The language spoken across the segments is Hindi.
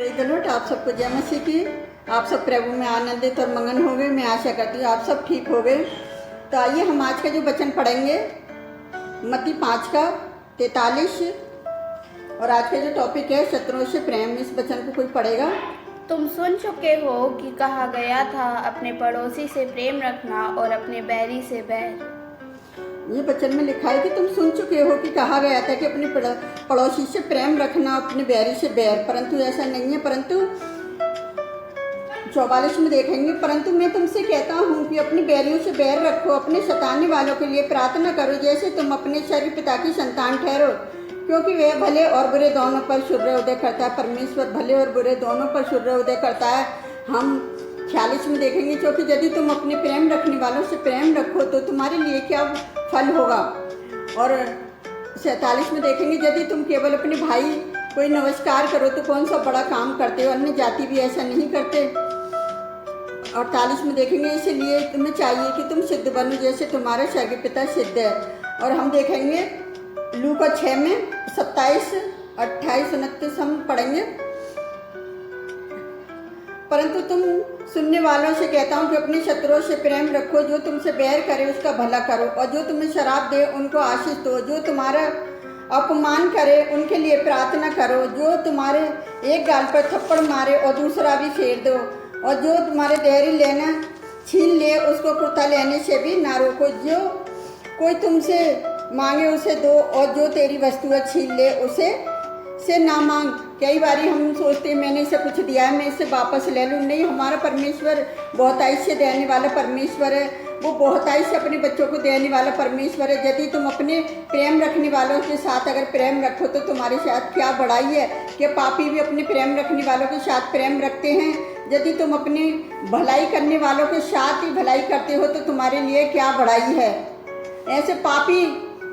Praise the Lord. आप सबको जय मसीह की। आप सब प्रभु में आनंदित और मगन हो गए। मैं आशा करती हूँ आप सब ठीक हो गए। तो आइए हम आज का जो वचन पढ़ेंगे मत्ती 5 का 43 और आज का जो टॉपिक है शत्रुओं से प्रेम। इस वचन को कोई पढ़ेगा। तुम सुन चुके हो कि कहा गया था अपने पड़ोसी से प्रेम रखना और अपने बैरी से बैर। ये वचन में लिखा है कि तुम सुन चुके हो कि कहा गया था कि अपने पड़ोसी से प्रेम रखना अपने बैरी से बैर, परंतु ऐसा नहीं है। परंतु 44 में देखेंगे, परंतु मैं तुमसे कहता हूँ कि अपने बैरियों से बैर रखो, अपने सताने वालों के लिए प्रार्थना करो, जैसे तुम अपने स्वर्गीय पिता की संतान ठहरो, क्योंकि वह भले और बुरे दोनों पर सूर्य उदय करता है। परमेश्वर भले और बुरे दोनों पर सूर्य उदय करता है। हम 46 में देखेंगे, क्योंकि यदि तुम अपने प्रेम रखने वालों से प्रेम रखो तो तुम्हारे लिए क्या फल होगा। और 47 में देखेंगे, यदि तुम केवल अपने भाई कोई नमस्कार करो तो कौन सा बड़ा काम करते हो, अन्य जाति भी ऐसा नहीं करते। 48 में देखेंगे, इसलिए तुम्हें चाहिए कि तुम सिद्ध बनो जैसे तुम्हारा स्वर्गीय पिता सिद्ध है। और हम देखेंगे लूका 6 में 27, 28, 29 हम पढ़ेंगे। परंतु तुम सुनने वालों से कहता हूँ कि अपने शत्रुओं से प्रेम रखो, जो तुमसे बैर करे उसका भला करो, और जो तुम्हें शराब दे उनको आशीष दो, जो तुम्हारा अपमान करे उनके लिए प्रार्थना करो, जो तुम्हारे एक गाल पर थप्पड़ मारे और दूसरा भी फेर दो, और जो तुम्हारे देहरी लेना छीन ले उसको कुर्ता लेने से भी ना रोको। जो कोई तुमसे मांगे उसे दो, और जो तेरी वस्तु छीन ले उसे से ना मांग। कई बारी हम सोचते हैं मैंने इसे कुछ दिया है मैं इसे वापस ले लूँ। नहीं, हमारा परमेश्वर बहुताई से देने वाला परमेश्वर है। वो बहुताई से अपने बच्चों को देने वाला परमेश्वर है। यदि तुम अपने प्रेम रखने वालों के साथ अगर प्रेम रखो तो तुम्हारे साथ क्या बढ़ाई है कि पापी भी अपने प्रेम रखने वालों के साथ प्रेम रखते हैं। यदि तुम अपनी भलाई करने वालों के साथ ही भलाई करते हो तो तुम्हारे लिए क्या बढ़ाई है। ऐसे पापी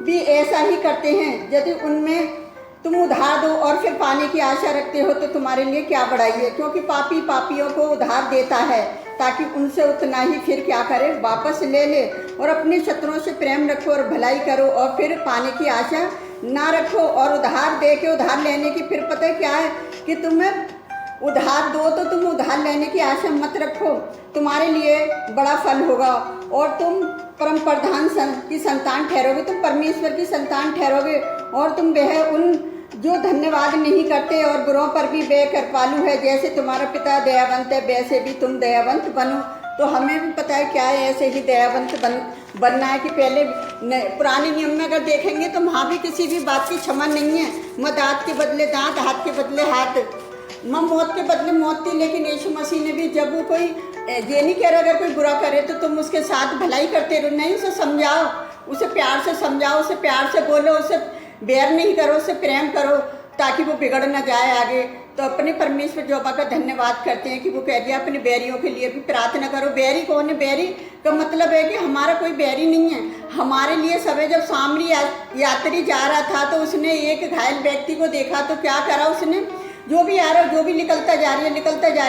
भी ऐसा ही करते हैं। यदि उनमें तुम उधार दो और फिर पाने की आशा रखते हो तो तुम्हारे लिए क्या बढ़ाई है, क्योंकि पापी पापियों को उधार देता है ताकि उनसे उतना ही फिर क्या करे, वापस ले ले। और अपने शत्रुओं से प्रेम रखो और भलाई करो और फिर पाने की आशा ना रखो। और उधार दे के उधार लेने की फिर पता है क्या है कि तुम्हें उधार दो तो तुम उधार लेने की आशा मत रखो, तुम्हारे लिए बड़ा फल होगा और तुम परम प्रधान की संतान ठहरोगे, तुम परमेश्वर की संतान ठहरोगे। और तुम वह उन जो धन्यवाद नहीं करते और बुरों पर भी बेकृपालु है, जैसे तुम्हारा पिता दयावंत है वैसे भी तुम दयावंत बनो। तो हमें भी पता है क्या है, ऐसे ही दयावंत बनना है। कि पहले पुराने नियम में अगर देखेंगे तो वहाँ भी किसी भी बात की क्षमा नहीं है। दांत के बदले दांत, हाथ के बदले हाथ, मौत के बदले मौत थी। लेकिन यीशु मसीह ने भी जब वो कोई ये नहीं कह रहा अगर कोई बुरा करे तो तुम उसके साथ भलाई करते रहो, नहीं, उसे समझाओ, उसे प्यार से समझाओ, उसे प्यार से बोलो, उसे बैर नहीं करो, उससे प्रेम करो ताकि वो बिगड़ ना जाए आगे। तो अपने परमेश्वर जोबा का धन्यवाद करते हैं कि वो कह दिया अपने बैरियों के लिए भी प्रार्थना करो। बैरी कौन है? बैरी का मतलब है कि हमारा कोई बैरी नहीं है। हमारे लिए सब जब सामरी यात्री जा रहा था तो उसने एक घायल व्यक्ति को देखा तो क्या करा उसने, जो भी आ रहा है जो भी निकलता जा रही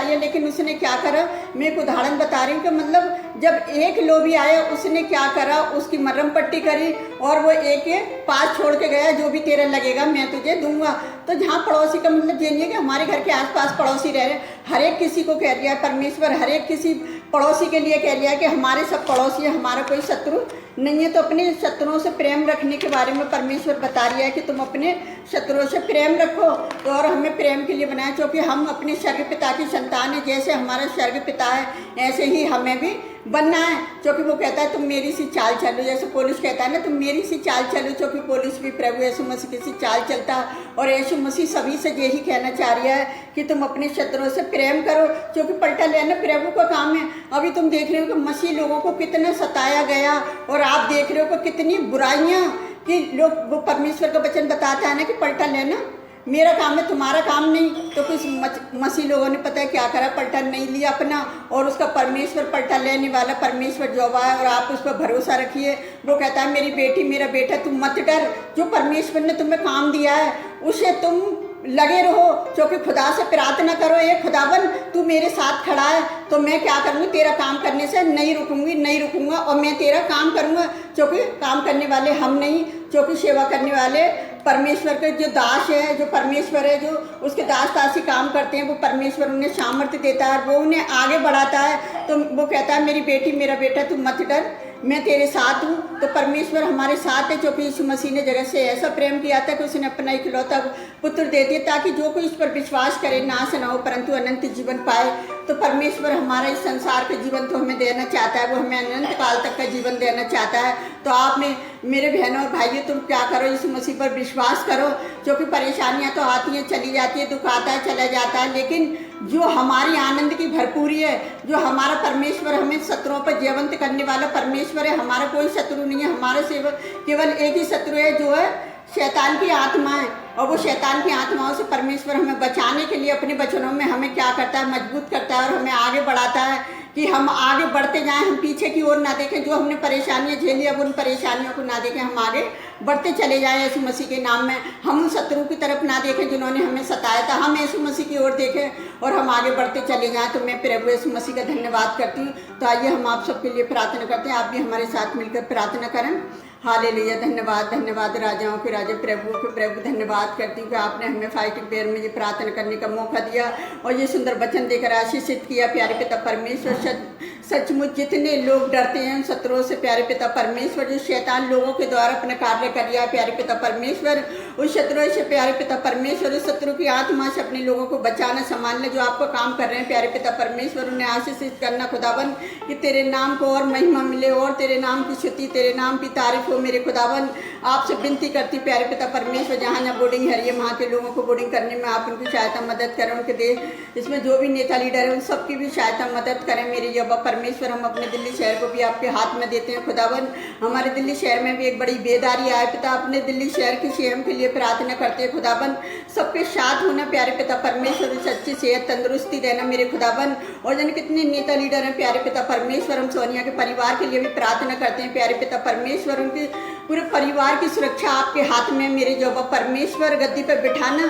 है, लेकिन उसने क्या करा, मैं एक उदाहरण बता रही हूँ कि मतलब जब एक लोभी आया उसने क्या करा, उसकी मरहम पट्टी करी और वो एक पास छोड़ के गया, जो भी तेरा लगेगा मैं तुझे दूंगा। तो जहाँ पड़ोसी का मतलब ये नहीं है कि हमारे घर के आसपास पड़ोसी रह रहे, हर एक किसी को कह दिया परमेश्वर, हर एक किसी पड़ोसी के लिए कह दिया कि हमारे सब पड़ोसी है, हमारा कोई शत्रु नहीं है। तो अपने शत्रुओं से प्रेम रखने के बारे में परमेश्वर बता रही है कि तुम अपने शत्रुओं से प्रेम रखो। तो और हमें प्रेम के लिए बनाया, क्योंकि हम अपने स्वर्गीय पिता की संतान है। जैसे हमारा स्वर्गीय पिता है ऐसे ही हमें भी बनना है, क्योंकि वो कहता है तुम मेरी सी चाल चलो, जैसे पौलुस कहता है ना तुम मेरी सी चाल चलो, क्योंकि पौलुस भी प्रभु यीशु मसीह की सी चाल चलता है। और यीशु मसीह सभी से यही कहना चाह रही है कि तुम अपने शत्रुओं से प्रेम करो, क्योंकि पलटा लेना प्रभु का काम है। अभी तुम देख रहे हो कि मसीह लोगों को कितना सताया गया, और आप देख रहे हो कि कितनी बुराइयां कि लोग, वो परमेश्वर का वचन बताता है ना कि पलटा लेना मेरा काम है तुम्हारा काम नहीं। तो कुछ मसीह लोगों ने पता है क्या करा, पलटा नहीं लिया अपना, और उसका परमेश्वर पलटा लेने वाला परमेश्वर जो है, और आप उस पर भरोसा रखिए। वो कहता है मेरी बेटी मेरा बेटा तुम मत डर, जो परमेश्वर ने तुम्हें काम दिया है उसे तुम लगे रहो, क्योंकि खुदा से प्रार्थना करो, ये खुदावन तू मेरे साथ खड़ा है तो मैं क्या करूँगी, तेरा काम करने से नहीं रुकूंगा और मैं तेरा काम करूँगा। क्योंकि काम करने वाले हम नहीं, क्योंकि सेवा करने वाले परमेश्वर के जो दास है, जो परमेश्वर है, जो उसके दास दासी काम करते हैं, वो परमेश्वर उन्हें सामर्थ्य देता है, वो उन्हें आगे बढ़ाता है। तो वो कहता है मेरी बेटी मेरा बेटा तू मत डर, मैं तेरे साथ हूँ। तो परमेश्वर हमारे साथ है, क्योंकि यीशु मसीह ने जगत से ऐसा प्रेम किया था कि उसने अपना इकलौता पुत्र दे दिया ताकि जो कोई इस पर विश्वास करे नाश न हो परंतु अनंत जीवन पाए। तो परमेश्वर हमारा इस संसार का जीवन तो हमें देना चाहता है, वो हमें अनंत काल तक का जीवन देना चाहता है। तो आप में मेरे बहनों और भाइयों तुम क्या करो, यीशु मसीह पर विश्वास करो, क्योंकि परेशानियां तो आती हैं चली जाती है, दुख आता है चला जाता है, लेकिन जो हमारी आनंद की भरपूरी है, जो हमारा परमेश्वर हमें शत्रुओं पर जयवंत करने वाला परमेश्वर है, हमारा कोई शत्रु नहीं है, हमारा सेवक केवल एक ही शत्रु है जो है शैतान की आत्मा है। और वो शैतान की आत्माओं से परमेश्वर हमें बचाने के लिए अपने वचनों में हमें क्या करता है, मजबूत करता है और हमें आगे बढ़ाता है कि हम आगे बढ़ते जाएं, हम पीछे की ओर ना देखें। जो हमने परेशानियां झेली अब उन परेशानियों को ना देखें, हम आगे बढ़ते चले जाएं यीशु मसीह के नाम में। हम उन शत्रु की तरफ ना देखें जिन्होंने हमें सताया था, हम यीशु मसीह की ओर देखें और हम आगे बढ़ते चले जाएं। तो मैं प्रभु यीशु मसीह का धन्यवाद करती हूँ। तो आइए हम आप सबके लिए प्रार्थना करते हैं, आप भी हमारे साथ मिलकर प्रार्थना करें। हालेलुया, धन्यवाद धन्यवाद राजाओं के राजा प्रभुओं के प्रभु, धन्यवाद करती हूँ कि आपने हमें फाइटिंग पेयर में ये प्रार्थना करने का मौका दिया और ये सुंदर वचन देकर आशीषित किया। प्यारे पिता परमेश्वर, सचमुच जितने लोग डरते हैं उन शत्रुओं से प्यारे पिता परमेश्वर, जो शैतान लोगों के द्वारा अपना कार्य कर रहा है प्यारे पिता परमेश्वर, उस शत्रुओं से प्यारे पिता परमेश्वर, उस शत्रु की आत्मा से अपने लोगों को बचाना संभालना, जो आपको काम कर रहे हैं प्यारे पिता परमेश्वर, उन्हें आशीषित करना खुदावन, कि तेरे नाम को और महिमा मिले और तेरे नाम की स्तुति, तेरे नाम की तारीफ हो मेरे खुदावन। आपसे विनती करती प्यारे पिता परमेश्वर, जहाँ जहाँ बोर्डिंग है रही है वहाँ के लोगों को बोर्डिंग करने में आप उनकी सहायता मदद करें, उनके देश इसमें जो भी नेता लीडर है उन सबकी भी सहायता मदद करें मेरे यहोवा परमेश्वर। हम अपने दिल्ली शहर को भी आपके हाथ में देते हैं खुदावन। हमारे दिल्ली शहर में भी एक बड़ी बेदारी आए पिता, अपने दिल्ली शहर की सीएम के लिए प्रार्थना करते हैं खुदावन, सबके साथ होना प्यारे पिता परमेश्वर, सच्ची सेहत तंदुरुस्ती देना मेरे खुदावन। और जन कितने नेता लीडर हैं प्यारे पिता परमेश्वर, हम सोनिया के परिवार के लिए भी प्रार्थना करते हैं प्यारे पिता परमेश्वर, उनके पूरे परिवार की सुरक्षा आपके हाथ में मेरे यहोवा परमेश्वर। गद्दी पर बिठाना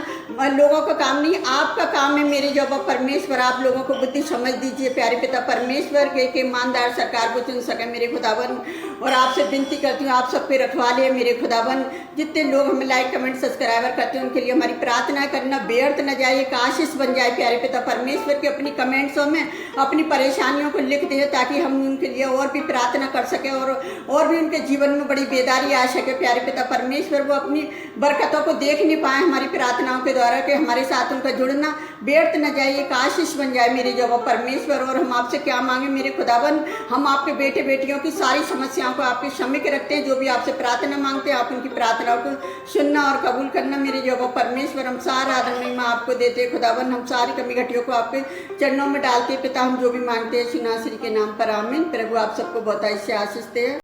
लोगों का काम नहीं, आपका काम है मेरे यहोवा परमेश्वर। आप लोगों को बुद्धि समझ दीजिए प्यारे पिता परमेश्वर के ईमानदार सरकार को चुन सके मेरे खुदावन। और आपसे विनती करती हूँ आप सब पे रखवाले मेरे खुदावन। जितने लोग हमें लाइक कमेंट सब्सक्राइबर करते हैं उनके लिए हमारी प्रार्थना करना व्यर्थ न जाए, एक आशीष बन जाए प्यारे पिता परमेश्वर के। अपनी कमेंट्सों में अपनी परेशानियों को लिख दें ताकि हम उनके लिए और भी प्रार्थना कर सकें और भी उनके जीवन में बड़ी बेदारी आ सके प्यारे पिता परमेश्वर। वो अपनी बरकतों को देख नहीं पाए हमारी प्रार्थनाओं के द्वारा, कि हमारे साथ उनका जुड़ना व्यर्थ न जाए, एक आशीष बन जाए मेरे यहोवा परमेश्वर। और हम आपसे क्या मांगे मेरे खुदावन, हम आपके बेटे बेटियों की सारी समस्याओं को आपके क्षमा के रखते हैं। जो भी आपसे प्रार्थना मांगते हैं आप उनकी प्रार्थनाओं को सुनना और कबूल करना मेरे यहोवा परमेश्वर। हम सारा आदर महिमा आपको देते हैं खुदावन, हम सारी कमी घटियों को आपके चरणों में डालते हैं पिता। हम जो भी मांगते हैं यीशु नासरी के नाम पर आमीन। प्रभु आप सबको बहुत ऐसे आशीष दे।